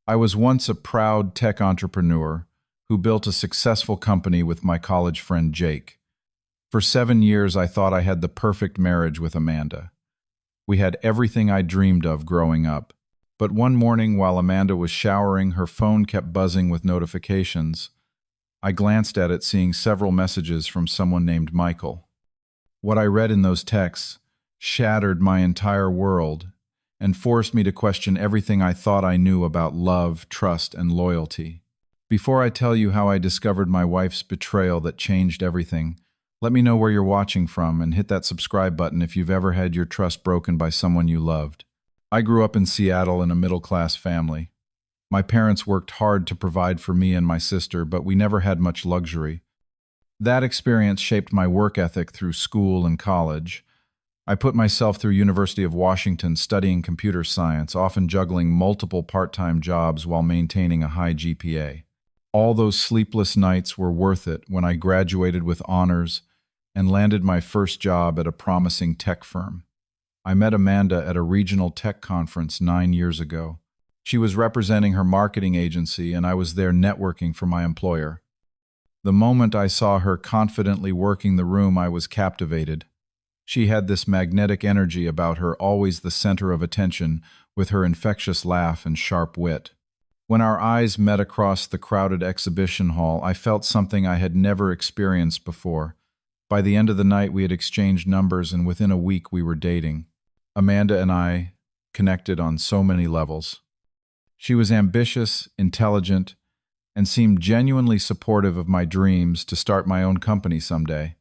I was once a proud tech entrepreneur who built a successful company with my college friend Jake. For 7 years, I thought I had the perfect marriage with Amanda. We had everything I dreamed of growing up. But one morning, while Amanda was showering, her phone kept buzzing with notifications. I glanced at it, seeing several messages from someone named Michael. What I read in those texts shattered my entire world and forced me to question everything I thought I knew about love, trust, and loyalty. Before I tell you how I discovered my wife's betrayal that changed everything, let me know where you're watching from and hit that subscribe button if you've ever had your trust broken by someone you loved. I grew up in Seattle in a middle-class family. My parents worked hard to provide for me and my sister, but we never had much luxury. That experience shaped my work ethic through school and college. I put myself through University of Washington studying computer science, often juggling multiple part-time jobs while maintaining a high GPA. All those sleepless nights were worth it when I graduated with honors and landed my first job at a promising tech firm. I met Amanda at a regional tech conference 9 years ago. She was representing her marketing agency, and I was there networking for my employer. The moment I saw her confidently working the room, I was captivated. She had this magnetic energy about her, always the center of attention, with her infectious laugh and sharp wit. When our eyes met across the crowded exhibition hall, I felt something I had never experienced before. By the end of the night, we had exchanged numbers, and within a week we were dating. Amanda and I connected on so many levels. She was ambitious, intelligent, and seemed genuinely supportive of my dreams to start my own company someday.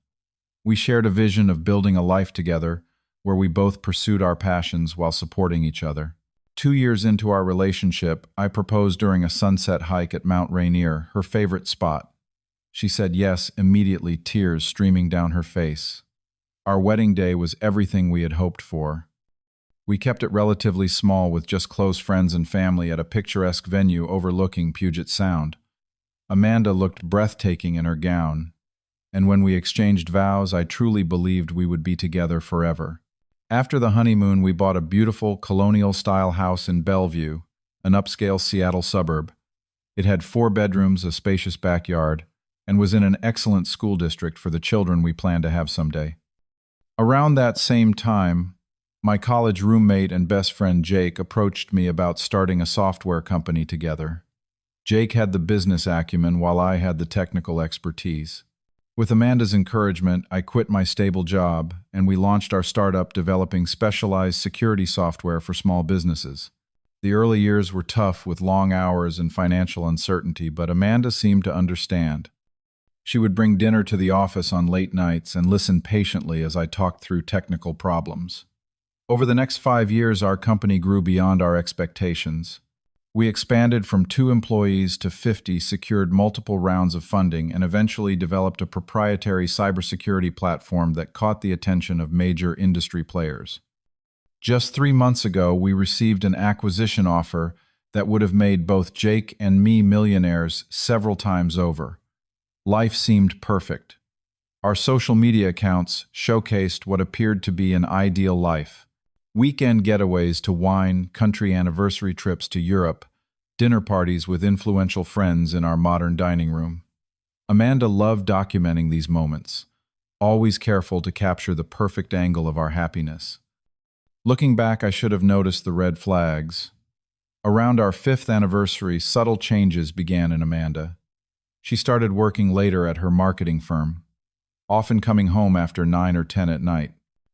We shared a vision of building a life together where we both pursued our passions while supporting each other. 2 years into our relationship, I proposed during a sunset hike at Mount Rainier, her favorite spot. She said yes immediately, tears streaming down her face. Our wedding day was everything we had hoped for. We kept it relatively small, with just close friends and family, at a picturesque venue overlooking Puget Sound. Amanda looked breathtaking in her gown, and when we exchanged vows, I truly believed we would be together forever. After the honeymoon, we bought a beautiful colonial-style house in Bellevue, an upscale Seattle suburb. It had 4 bedrooms, a spacious backyard, and was in an excellent school district for the children we planned to have someday. Around that same time, my college roommate and best friend Jake approached me about starting a software company together. Jake had the business acumen while I had the technical expertise. With Amanda's encouragement, I quit my stable job, and we launched our startup developing specialized security software for small businesses. The early years were tough with long hours and financial uncertainty, but Amanda seemed to understand. She would bring dinner to the office on late nights and listen patiently as I talked through technical problems. Over the next 5 years, our company grew beyond our expectations. We expanded from 2 employees to 50, secured multiple rounds of funding, and eventually developed a proprietary cybersecurity platform that caught the attention of major industry players. Just 3 months ago, we received an acquisition offer that would have made both Jake and me millionaires several times over. Life seemed perfect. Our social media accounts showcased what appeared to be an ideal life. Weekend getaways to wine, country anniversary trips to Europe, dinner parties with influential friends in our modern dining room. Amanda loved documenting these moments, always careful to capture the perfect angle of our happiness. Looking back, I should have noticed the red flags. Around our 5th anniversary, subtle changes began in Amanda. She started working later at her marketing firm, often coming home after 9 or 10 at night.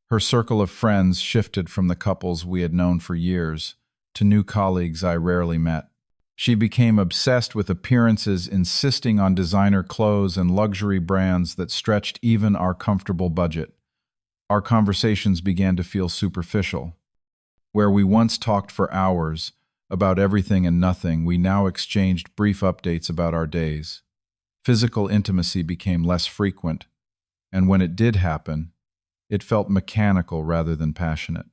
Her circle of friends shifted from the couples we had known for years to new colleagues I rarely met. She became obsessed with appearances, insisting on designer clothes and luxury brands that stretched even our comfortable budget. Our conversations began to feel superficial. Where we once talked for hours about everything and nothing, we now exchanged brief updates about our days. Physical intimacy became less frequent, and when it did happen, it felt mechanical rather than passionate.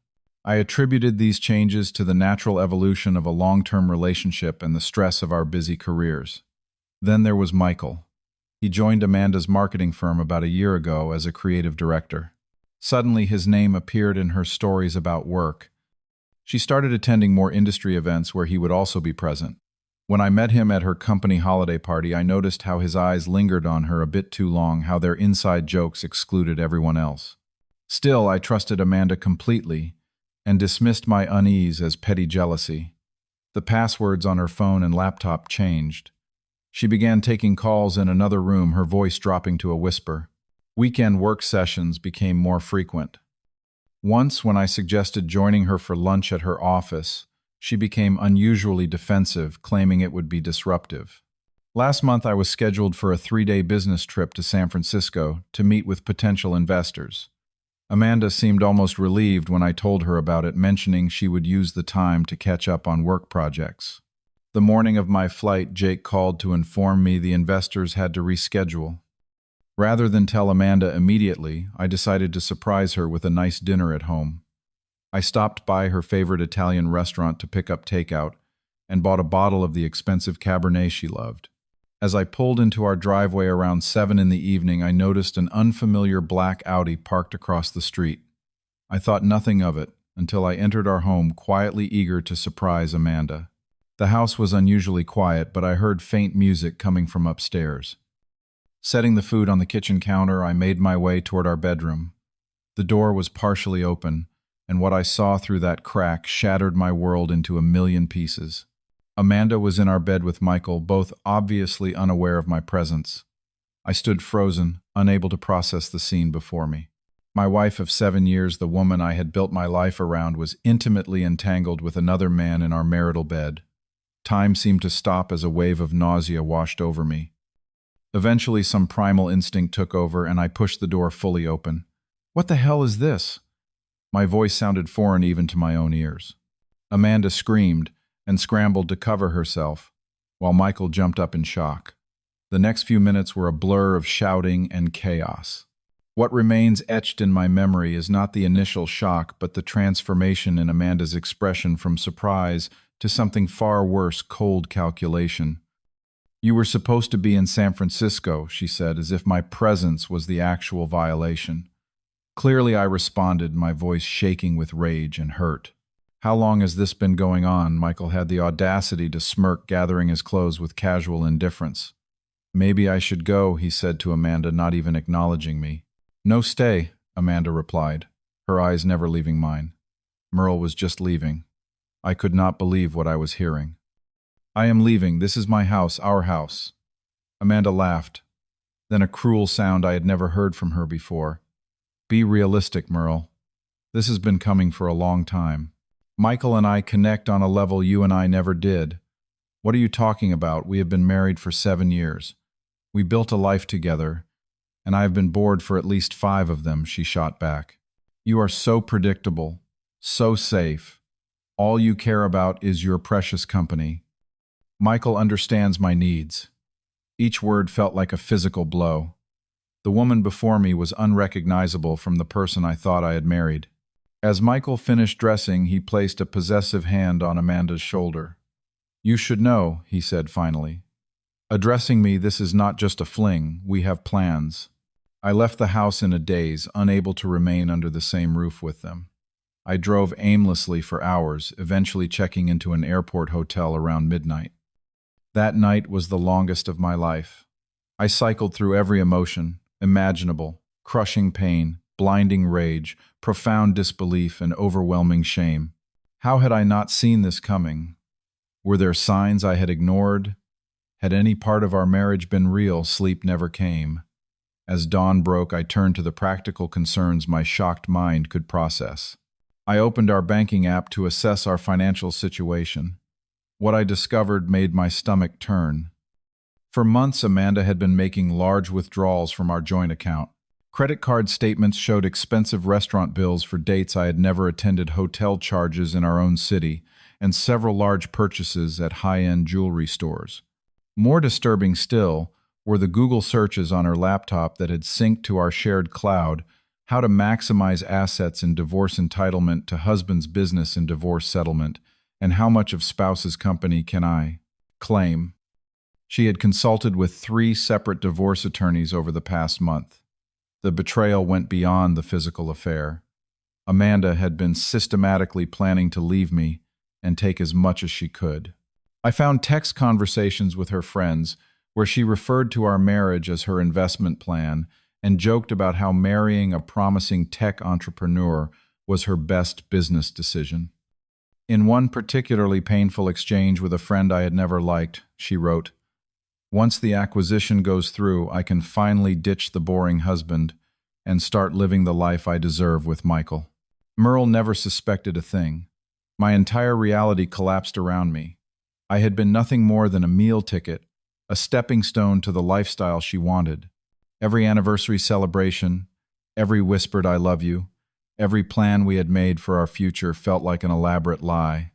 I attributed these changes to the natural evolution of a long-term relationship and the stress of our busy careers. Then there was Michael. He joined Amanda's marketing firm about a year ago as a creative director. Suddenly, his name appeared in her stories about work. She started attending more industry events where he would also be present. When I met him at her company holiday party, I noticed how his eyes lingered on her a bit too long, how their inside jokes excluded everyone else. Still, I trusted Amanda completely and dismissed my unease as petty jealousy. The passwords on her phone and laptop changed. She began taking calls in another room, her voice dropping to a whisper. Weekend work sessions became more frequent. Once, when I suggested joining her for lunch at her office, she became unusually defensive, claiming it would be disruptive. Last month, I was scheduled for a 3-day business trip to San Francisco to meet with potential investors. Amanda seemed almost relieved when I told her about it, mentioning she would use the time to catch up on work projects. The morning of my flight, Jake called to inform me the investors had to reschedule. Rather than tell Amanda immediately, I decided to surprise her with a nice dinner at home. I stopped by her favorite Italian restaurant to pick up takeout and bought a bottle of the expensive Cabernet she loved. As I pulled into our driveway around 7 in the evening, I noticed an unfamiliar black Audi parked across the street. I thought nothing of it until I entered our home, quietly eager to surprise Amanda. The house was unusually quiet, but I heard faint music coming from upstairs. Setting the food on the kitchen counter, I made my way toward our bedroom. The door was partially open, and what I saw through that crack shattered my world into a million pieces. Amanda was in our bed with Michael, both obviously unaware of my presence. I stood frozen, unable to process the scene before me. My wife of 7 years, the woman I had built my life around, was intimately entangled with another man in our marital bed. Time seemed to stop as a wave of nausea washed over me. Eventually, some primal instinct took over, and I pushed the door fully open. "What the hell is this?" My voice sounded foreign even to my own ears. Amanda screamed and scrambled to cover herself, while Michael jumped up in shock. The next few minutes were a blur of shouting and chaos. What remains etched in my memory is not the initial shock, but the transformation in Amanda's expression from surprise to something far worse, cold calculation. "You were supposed to be in San Francisco," she said, as if my presence was the actual violation. Clearly, I responded, my voice shaking with rage and hurt. "How long has this been going on?" Michael had the audacity to smirk, gathering his clothes with casual indifference. "Maybe I should go," he said to Amanda, not even acknowledging me. "No, stay," Amanda replied, her eyes never leaving mine. Merle was just leaving. I could not believe what I was hearing. "I am leaving. This is my house, our house." Amanda laughed, then a cruel sound I had never heard from her before. "Be realistic, Merle. This has been coming for a long time. Michael and I connect on a level you and I never did. What are you talking about? We have been married for 7 years. We built a life together, and I have been bored for at least 5 of them," she shot back. "You are so predictable, so safe. All you care about is your precious company. Michael understands my needs." Each word felt like a physical blow. The woman before me was unrecognizable from the person I thought I had married. As Michael finished dressing, he placed a possessive hand on Amanda's shoulder. "You should know," he said finally. "Addressing me, this is not just a fling. We have plans." I left the house in a daze, unable to remain under the same roof with them. I drove aimlessly for hours, eventually checking into an airport hotel around midnight. That night was the longest of my life. I cycled through every emotion imaginable: crushing pain, blinding rage, profound disbelief, and overwhelming shame. How had I not seen this coming? Were there signs I had ignored? Had any part of our marriage been real? Sleep never came. As dawn broke, I turned to the practical concerns my shocked mind could process. I opened our banking app to assess our financial situation. What I discovered made my stomach turn. For months, Amanda had been making large withdrawals from our joint account. Credit card statements showed expensive restaurant bills for dates I had never attended, hotel charges in our own city, and several large purchases at high-end jewelry stores. More disturbing still were the Google searches on her laptop that had synced to our shared cloud: how to maximize assets in divorce entitlement to husband's business in divorce settlement, and how much of spouse's company can I claim. She had consulted with 3 separate divorce attorneys over the past month. The betrayal went beyond the physical affair. Amanda had been systematically planning to leave me and take as much as she could. I found text conversations with her friends where she referred to our marriage as her investment plan and joked about how marrying a promising tech entrepreneur was her best business decision. In one particularly painful exchange with a friend I had never liked, she wrote, "Once the acquisition goes through, I can finally ditch the boring husband and start living the life I deserve with Michael." Merle never suspected a thing. My entire reality collapsed around me. I had been nothing more than a meal ticket, a stepping stone to the lifestyle she wanted. Every anniversary celebration, every whispered "I love you," every plan we had made for our future felt like an elaborate lie.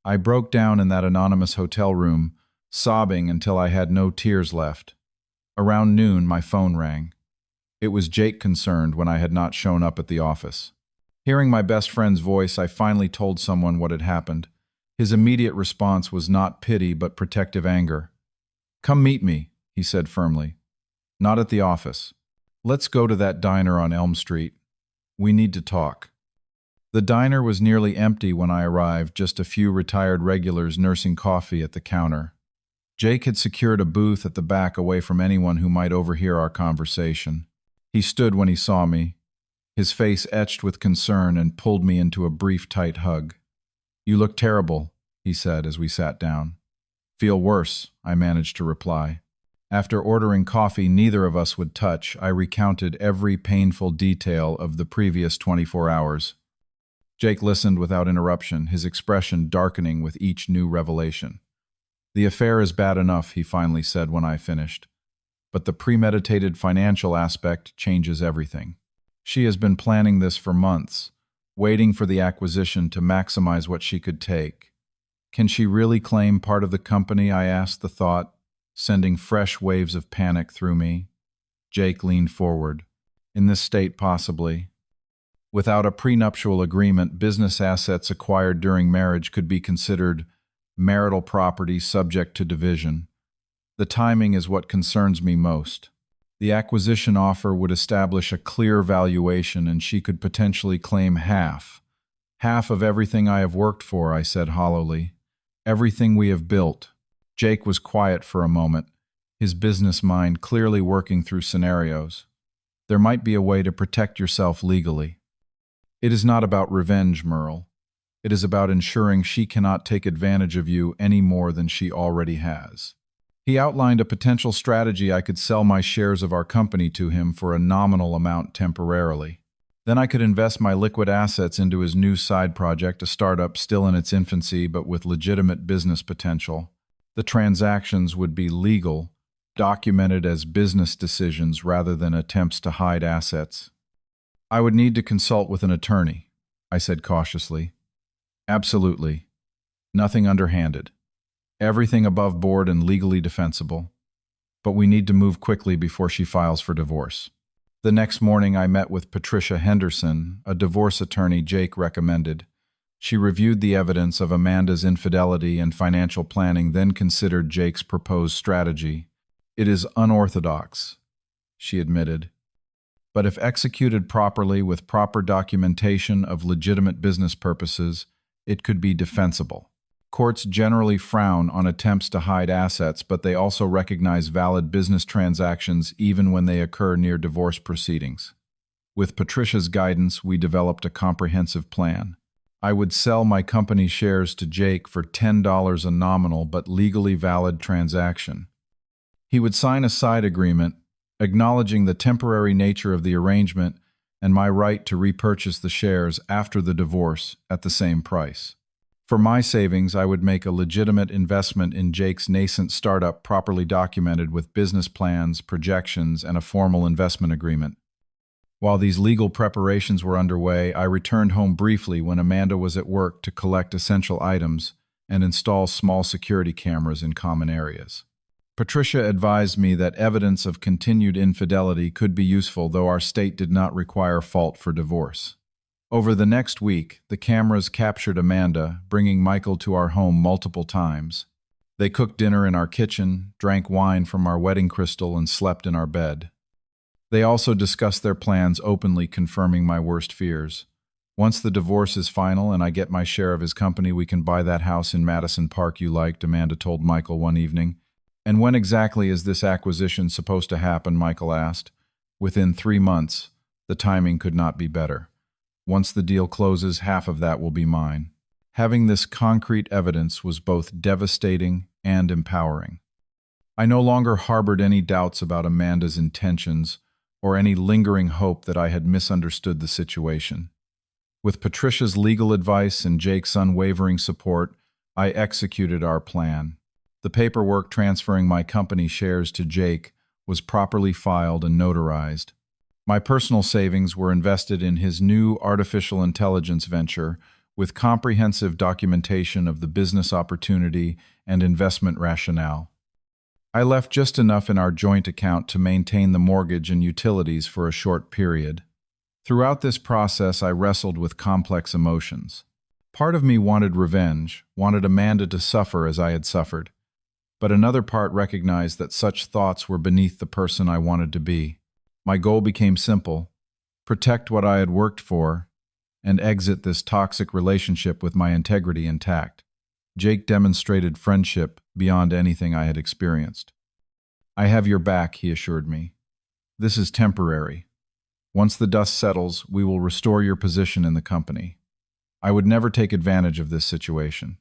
I broke down in that anonymous hotel room, sobbing until I had no tears left. Around noon, my phone rang. It was Jake, concerned when I had not shown up at the office. Hearing my best friend's voice, I finally told someone what had happened. His immediate response was not pity but protective anger. "Come meet me," he said firmly. "Not at the office. Let's go to that diner on Elm Street. We need to talk." The diner was nearly empty when I arrived, just a few retired regulars nursing coffee at the counter. Jake had secured a booth at the back away from anyone who might overhear our conversation. He stood when he saw me, his face etched with concern, and pulled me into a brief, tight hug. "You look terrible," he said as we sat down. "Feel worse," I managed to reply. After ordering coffee neither of us would touch, I recounted every painful detail of the previous 24 hours. Jake listened without interruption, his expression darkening with each new revelation. "The affair is bad enough," he finally said when I finished. "But the premeditated financial aspect changes everything. She has been planning this for months, waiting for the acquisition to maximize what she could take. Can she really claim part of the company?" I asked, the thought sending fresh waves of panic through me. Jake leaned forward. "In this state, possibly. Without a prenuptial agreement, business assets acquired during marriage could be considered marital property subject to division. The timing is what concerns me most. The acquisition offer would establish a clear valuation, and she could potentially claim half. Half of everything I have worked for," I said hollowly. "Everything we have built." Jake was quiet for a moment, his business mind clearly working through scenarios. "There might be a way to protect yourself legally. It is not about revenge, Merle. It is about ensuring she cannot take advantage of you any more than she already has." He outlined a potential strategy. I could sell my shares of our company to him for a nominal amount temporarily. Then I could invest my liquid assets into his new side project, a startup still in its infancy but with legitimate business potential. The transactions would be legal, documented as business decisions rather than attempts to hide assets. "I would need to consult with an attorney," I said cautiously. "Absolutely. Nothing underhanded. Everything above board and legally defensible. But we need to move quickly before she files for divorce." The next morning I met with Patricia Henderson, a divorce attorney Jake recommended. She reviewed the evidence of Amanda's infidelity and financial planning, then considered Jake's proposed strategy. "It is unorthodox," she admitted. "But if executed properly with proper documentation of legitimate business purposes, it could be defensible. Courts generally frown on attempts to hide assets, but they also recognize valid business transactions even when they occur near divorce proceedings." With Patricia's guidance, we developed a comprehensive plan. I would sell my company shares to Jake for $10 a nominal but legally valid transaction. He would sign a side agreement, acknowledging the temporary nature of the arrangement and my right to repurchase the shares after the divorce at the same price. For my savings, I would make a legitimate investment in Jake's nascent startup, properly documented with business plans, projections, and a formal investment agreement. While these legal preparations were underway, I returned home briefly when Amanda was at work to collect essential items and install small security cameras in common areas. Patricia advised me that evidence of continued infidelity could be useful, though our state did not require fault for divorce. Over the next week, the cameras captured Amanda, bringing Michael to our home multiple times. They cooked dinner in our kitchen, drank wine from our wedding crystal, and slept in our bed. They also discussed their plans openly, confirming my worst fears. Once the divorce is final and I get my share of his company, we can buy that house in Madison Park you liked, Amanda told Michael one evening. And when exactly is this acquisition supposed to happen, Michael asked. Within 3 months. The timing could not be better. Once the deal closes, half of that will be mine. Having this concrete evidence was both devastating and empowering. I no longer harbored any doubts about Amanda's intentions or any lingering hope that I had misunderstood the situation. With Patricia's legal advice and Jake's unwavering support, I executed our plan. The paperwork transferring my company shares to Jake was properly filed and notarized. My personal savings were invested in his new artificial intelligence venture with comprehensive documentation of the business opportunity and investment rationale. I left just enough in our joint account to maintain the mortgage and utilities for a short period. Throughout this process, I wrestled with complex emotions. Part of me wanted revenge, wanted Amanda to suffer as I had suffered. But another part recognized that such thoughts were beneath the person I wanted to be. My goal became simple: protect what I had worked for and exit this toxic relationship with my integrity intact. Jake demonstrated friendship beyond anything I had experienced. "I have your back," he assured me. "This is temporary. Once the dust settles, we will restore your position in the company." I would never take advantage of this situation.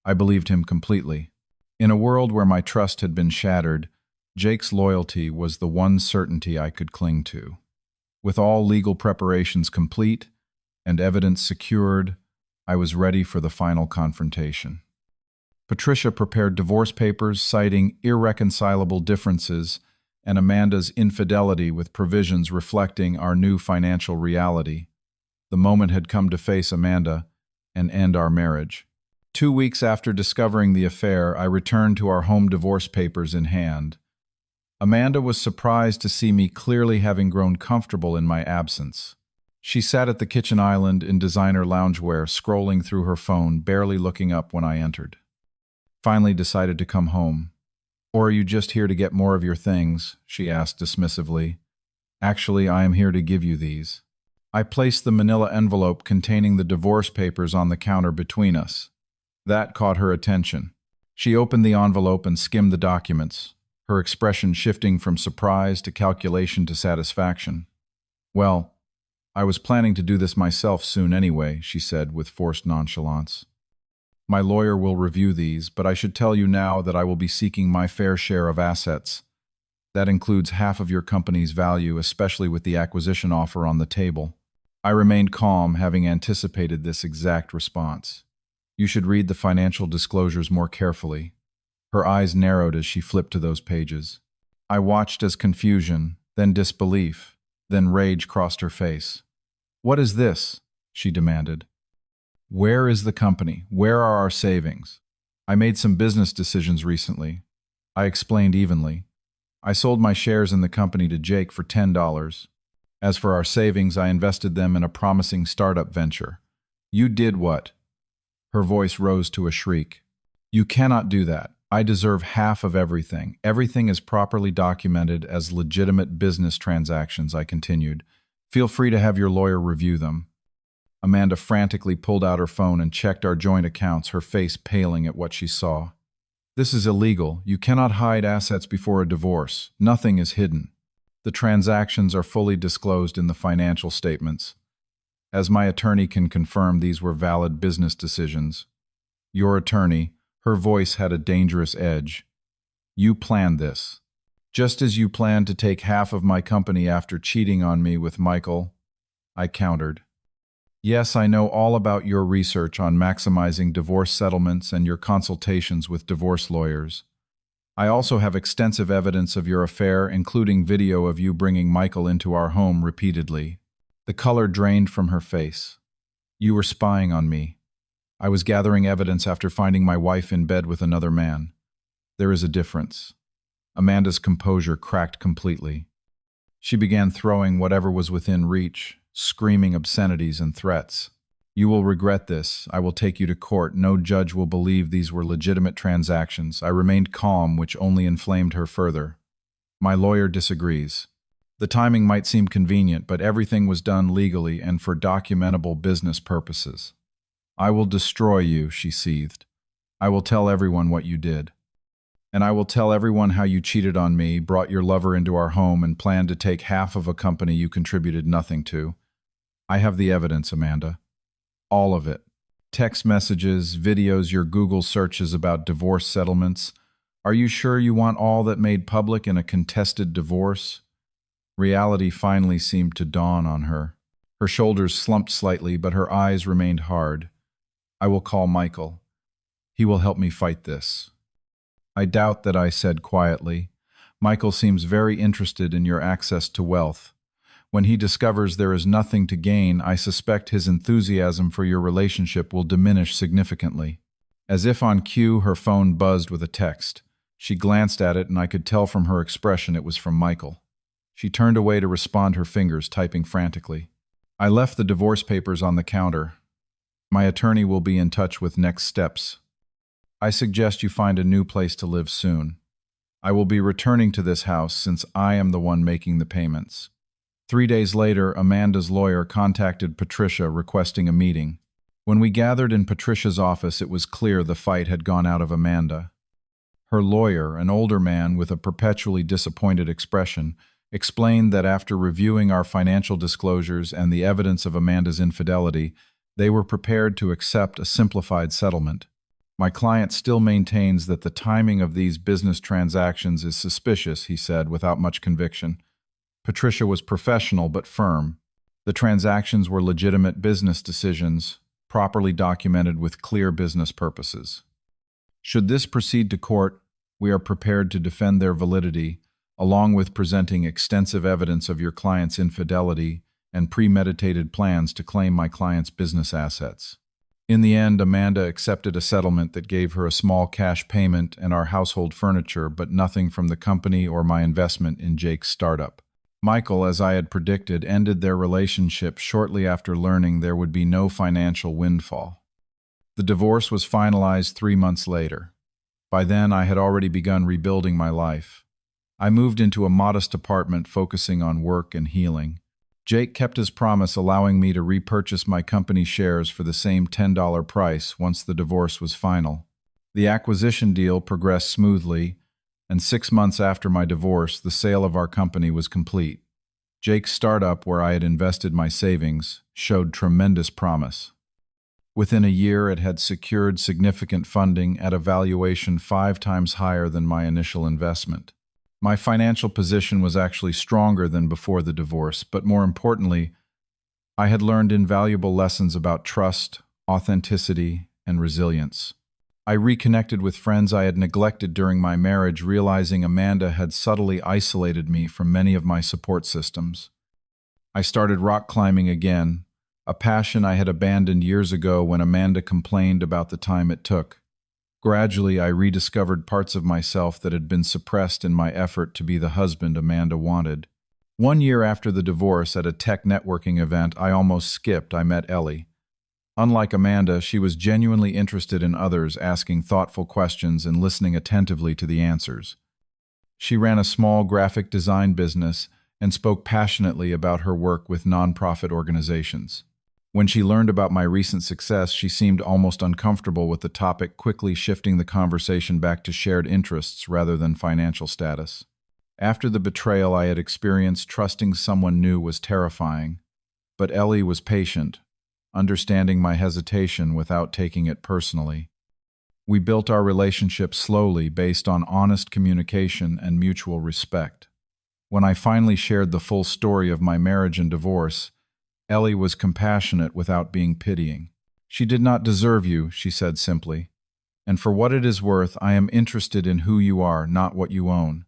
I believed him completely. In a world where my trust had been shattered, Jake's loyalty was the one certainty I could cling to. With all legal preparations complete and evidence secured, I was ready for the final confrontation. Patricia prepared divorce papers citing irreconcilable differences and Amanda's infidelity with provisions reflecting our new financial reality. The moment had come to face Amanda and end our marriage. 2 weeks after discovering the affair, I returned to our home divorce papers in hand. Amanda was surprised to see me clearly having grown comfortable in my absence. She sat at the kitchen island in designer loungewear, scrolling through her phone, barely looking up when I entered. Finally decided to come home. "Or are you just here to get more of your things?" she asked dismissively. "Actually, I am here to give you these." I placed the manila envelope containing the divorce papers on the counter between us. That caught her attention. She opened the envelope and skimmed the documents, her expression shifting from surprise to calculation to satisfaction. "Well, I was planning to do this myself soon anyway," she said with forced nonchalance. "My lawyer will review these, but I should tell you now that I will be seeking my fair share of assets. That includes half of your company's value, especially with the acquisition offer on the table." I remained calm, having anticipated this exact response. "You should read the financial disclosures more carefully." Her eyes narrowed as she flipped to those pages. I watched as confusion, then disbelief, then rage crossed her face. "What is this?" she demanded. "Where is the company? Where are our savings?" "I made some business decisions recently." I explained evenly. "I sold my shares in the company to Jake for $10. As for our savings, I invested them in a promising startup venture." "You did what?" Her voice rose to a shriek. "You cannot do that. I deserve half of everything. Everything is properly documented as legitimate business transactions," I continued. "Feel free to have your lawyer review them." Amanda frantically pulled out her phone and checked our joint accounts, her face paling at what she saw. "This is illegal. You cannot hide assets before a divorce. Nothing is hidden. The transactions are fully disclosed in the financial statements. As my attorney can confirm, these were valid business decisions." "Your attorney," her voice had a dangerous edge. "You planned this. Just as you planned to take half of my company after cheating on me with Michael," I countered. "Yes, I know all about your research on maximizing divorce settlements and your consultations with divorce lawyers. I also have extensive evidence of your affair, including video of you bringing Michael into our home repeatedly." The color drained from her face. "You were spying on me. I was gathering evidence after finding my wife in bed with another man. There is a difference." Amanda's composure cracked completely. She began throwing whatever was within reach, screaming obscenities and threats. "You will regret this. I will take you to court. No judge will believe these were legitimate transactions." I remained calm, which only inflamed her further. "My lawyer disagrees. The timing might seem convenient, but everything was done legally and for documentable business purposes. I will destroy you, she seethed. I will tell everyone what you did. And I will tell everyone how you cheated on me, brought your lover into our home, and planned to take half of a company you contributed nothing to. I have the evidence, Amanda. All of it. Text messages, videos, your Google searches about divorce settlements. Are you sure you want all that made public in a contested divorce? Reality finally seemed to dawn on her. Her shoulders slumped slightly, but her eyes remained hard. I will call Michael. He will help me fight this. I doubt that, I said quietly. Michael seems very interested in your access to wealth. When he discovers there is nothing to gain, I suspect his enthusiasm for your relationship will diminish significantly. As if on cue, her phone buzzed with a text. She glanced at it, and I could tell from her expression it was from Michael. She turned away to respond, her fingers typing frantically. I left the divorce papers on the counter. My attorney will be in touch with next steps. I suggest you find a new place to live soon. I will be returning to this house since I am the one making the payments. 3 days later, Amanda's lawyer contacted Patricia requesting a meeting. When we gathered in Patricia's office, it was clear the fight had gone out of Amanda. Her lawyer, an older man with a perpetually disappointed expression, explained that after reviewing our financial disclosures and the evidence of Amanda's infidelity, they were prepared to accept a simplified settlement. My client still maintains that the timing of these business transactions is suspicious, he said, without much conviction. Patricia was professional but firm. The transactions were legitimate business decisions, properly documented with clear business purposes. Should this proceed to court, we are prepared to defend their validity, along with presenting extensive evidence of your client's infidelity and premeditated plans to claim my client's business assets. In the end, Amanda accepted a settlement that gave her a small cash payment and our household furniture, but nothing from the company or my investment in Jake's startup. Michael, as I had predicted, ended their relationship shortly after learning there would be no financial windfall. The divorce was finalized 3 months later. By then, I had already begun rebuilding my life. I moved into a modest apartment focusing on work and healing. Jake kept his promise, allowing me to repurchase my company shares for the same $10 price once the divorce was final. The acquisition deal progressed smoothly, and 6 months after my divorce, the sale of our company was complete. Jake's startup, where I had invested my savings, showed tremendous promise. Within a year, it had secured significant funding at a valuation 5 times higher than my initial investment. My financial position was actually stronger than before the divorce, but more importantly, I had learned invaluable lessons about trust, authenticity, and resilience. I reconnected with friends I had neglected during my marriage, realizing Amanda had subtly isolated me from many of my support systems. I started rock climbing again, a passion I had abandoned years ago when Amanda complained about the time it took. Gradually, I rediscovered parts of myself that had been suppressed in my effort to be the husband Amanda wanted. 1 year after the divorce, at a tech networking event I almost skipped, I met Ellie. Unlike Amanda, she was genuinely interested in others, asking thoughtful questions and listening attentively to the answers. She ran a small graphic design business and spoke passionately about her work with nonprofit organizations. When she learned about my recent success, she seemed almost uncomfortable with the topic, quickly shifting the conversation back to shared interests rather than financial status. After the betrayal I had experienced, trusting someone new was terrifying, but Ellie was patient, understanding my hesitation without taking it personally. We built our relationship slowly, based on honest communication and mutual respect. When I finally shared the full story of my marriage and divorce, Ellie was compassionate without being pitying. "She did not deserve you," she said simply. "And for what it is worth, I am interested in who you are, not what you own.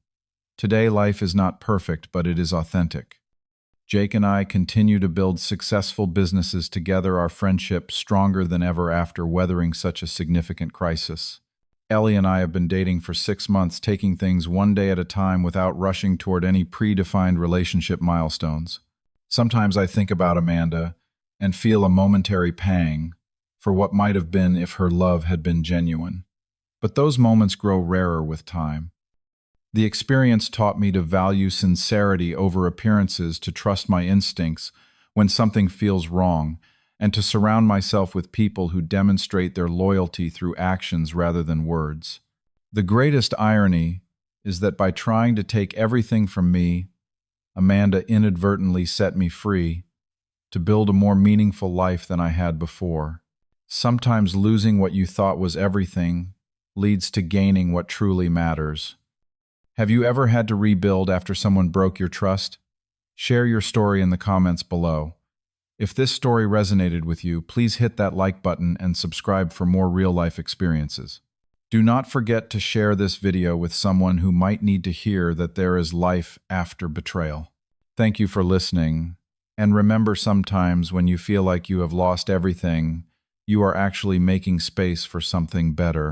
Today, life is not perfect, but it is authentic." Jake and I continue to build successful businesses together, our friendship stronger than ever after weathering such a significant crisis. Ellie and I have been dating for 6 months, taking things one day at a time without rushing toward any predefined relationship milestones. Sometimes I think about Amanda and feel a momentary pang for what might have been if her love had been genuine. But those moments grow rarer with time. The experience taught me to value sincerity over appearances, to trust my instincts when something feels wrong, and to surround myself with people who demonstrate their loyalty through actions rather than words. The greatest irony is that by trying to take everything from me, Amanda inadvertently set me free to build a more meaningful life than I had before. Sometimes losing what you thought was everything leads to gaining what truly matters. Have you ever had to rebuild after someone broke your trust? Share your story in the comments below. If this story resonated with you, please hit that like button and subscribe for more real-life experiences. Do not forget to share this video with someone who might need to hear that there is life after betrayal. Thank you for listening, and remember, sometimes when you feel like you have lost everything, you are actually making space for something better.